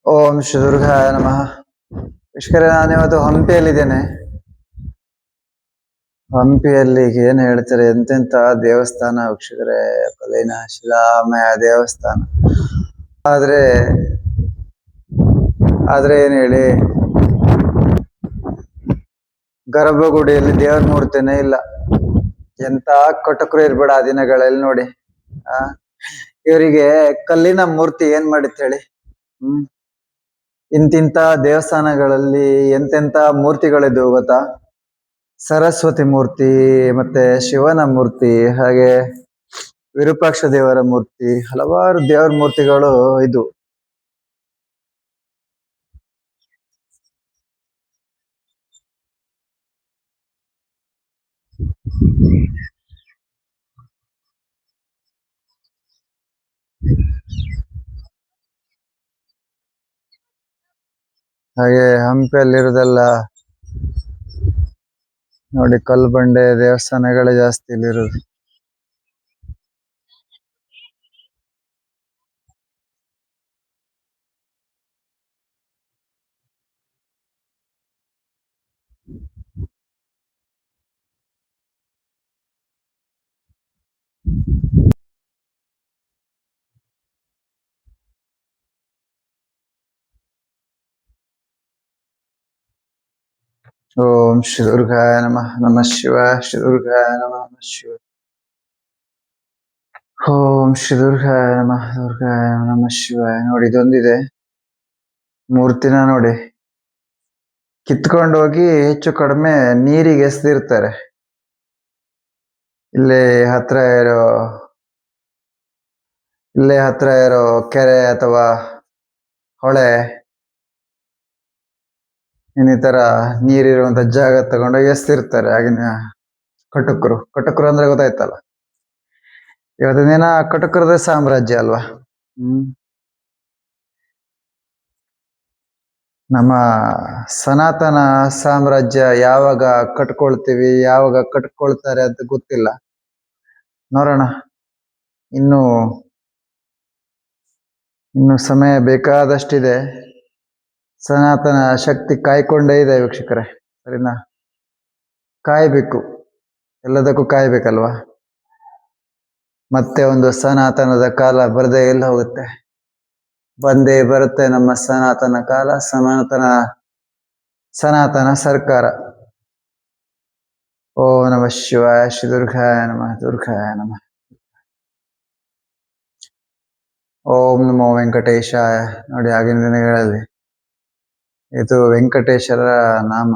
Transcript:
ಓಂ ಶ್ರೀ ದುರ್ಗಾಯ ನಮಃ. ವೀಕ್ಷಕರೇ, ನಾನಿವತ್ತು ಹಂಪಿಯಲ್ಲಿದ್ದೇನೆ. ಹಂಪಿಯಲ್ಲಿ ಏನ್ ಹೇಳ್ತಾರೆ, ಎಂತೆಂತ ದೇವಸ್ಥಾನ ವೀಕ್ಷಕರೇ, ಕಲ್ಲಿನ ಶಿಲಾಮಯ ದೇವಸ್ಥಾನ. ಆದ್ರೆ ಏನ್ ಹೇಳಿ, ಗರ್ಭಗುಡಿಯಲ್ಲಿ ದೇವರ ಮೂರ್ತಿನೇ ಇಲ್ಲ. ಎಂತ ಕಟಕರು ಇರ್ಬೇಡ ಆ ದಿನಗಳಲ್ಲಿ ನೋಡಿ. ಇವರಿಗೆ ಕಲ್ಲಿನ ಮೂರ್ತಿ ಏನ್ ಮಾಡಿತ್ ಹೇಳಿ. ಇಂತಿಂತ ದೇವಸ್ಥಾನಗಳಲ್ಲಿ ಎಂತೆಂತ ಮೂರ್ತಿಗಳಿದ್ವು ಗೊತ್ತಾ. ಸರಸ್ವತಿ ಮೂರ್ತಿ, ಮತ್ತೆ ಶಿವನ ಮೂರ್ತಿ, ಹಾಗೆ ವಿರೂಪಾಕ್ಷ ದೇವರ ಮೂರ್ತಿ, ಹಲವಾರು ದೇವರ ಮೂರ್ತಿಗಳು ಇದು. ಹಾಗೆ ಹಂಪಿಯಲ್ಲಿರುವುದೆಲ್ಲ ನೋಡಿ, ಕಲ್ಲು ಬಂಡೆ ದೇವಸ್ಥಾನಗಳೇ ಜಾಸ್ತಿ ಇಲ್ಲಿರೋದು. ಓಂ ಶ್ರೀ ದುರ್ಗಾಯ ನಮಃ. ನಮಃ ಶಿವಾಯ. ಶ್ರೀ ದುರ್ಗಾಯ ನಮಃ. ಶಿವ. ಓಂ ಶ್ರೀ ದುರ್ಗಾಯ ನಮಃ. ದುರ್ಗಾಯ ನಮಃ ಶಿವಾಯ. ನೋಡಿ, ಇದೊಂದಿದೆ ಮೂರ್ತಿನ ನೋಡಿ, ಕಿತ್ಕೊಂಡು ಹೋಗಿ ಹೆಚ್ಚು ಕಡಿಮೆ ನೀರಿಗೆ ಎಸೆದಿರ್ತಾರೆ. ಇಲ್ಲೇ ಹತ್ರ ಇರೋ ಕೆರೆ ಅಥವಾ ಹೊಳೆ, ಇನ್ನಿತರ ನೀರಿರುವಂತ ಜಾಗ ತಗೊಂಡೋಗಿ ಎಸ್ತಿರ್ತಾರೆ ಆಗಿನ ಕಟಕರು ಅಂದ್ರೆ ಗೊತ್ತಾಯ್ತಲ್ಲ. ಇವತ್ತಿನ ದಿನ ಕಟಕರದ ಸಾಮ್ರಾಜ್ಯ ಅಲ್ವಾ. ನಮ್ಮ ಸನಾತನ ಸಾಮ್ರಾಜ್ಯ ಯಾವಾಗ ಕಟ್ಕೊಳ್ತೀವಿ, ಯಾವಾಗ ಕಟ್ಕೊಳ್ತಾರೆ ಅಂತ ಗೊತ್ತಿಲ್ಲ. ನೋಡೋಣ, ಇನ್ನು ಸಮಯ ಬೇಕಾದಷ್ಟಿದೆ. ಸನಾತನ ಶಕ್ತಿ ಕಾಯ್ಕೊಂಡೇ ಇದೆ ವೀಕ್ಷಕರೇ, ಸರಿನಾ? ಕಾಯ್ಬೇಕು, ಎಲ್ಲದಕ್ಕೂ ಕಾಯ್ಬೇಕಲ್ವಾ. ಮತ್ತೆ ಒಂದು ಸನಾತನದ ಕಾಲ ಬರದೇ ಎಲ್ಲ ಹೋಗುತ್ತೆ, ಬಂದೇ ಬರುತ್ತೆ ನಮ್ಮ ಸನಾತನ ಕಾಲ, ಸನಾತನ ಸರ್ಕಾರ. ಓ ನಮಃ ಶಿವಾಯ. ಶ್ರೀ ದುರ್ಗಾಯ ನಮಃ. ದುರ್ಗಾಯ ನಮಃ. ಓಂ ನಮೋ ವೆಂಕಟೇಶಾಯ. ನೋಡಿ, ಆಗಿನ ದಿನಗಳಲ್ಲಿ ಇದು ವೆಂಕಟೇಶ್ವರ ನಾಮ.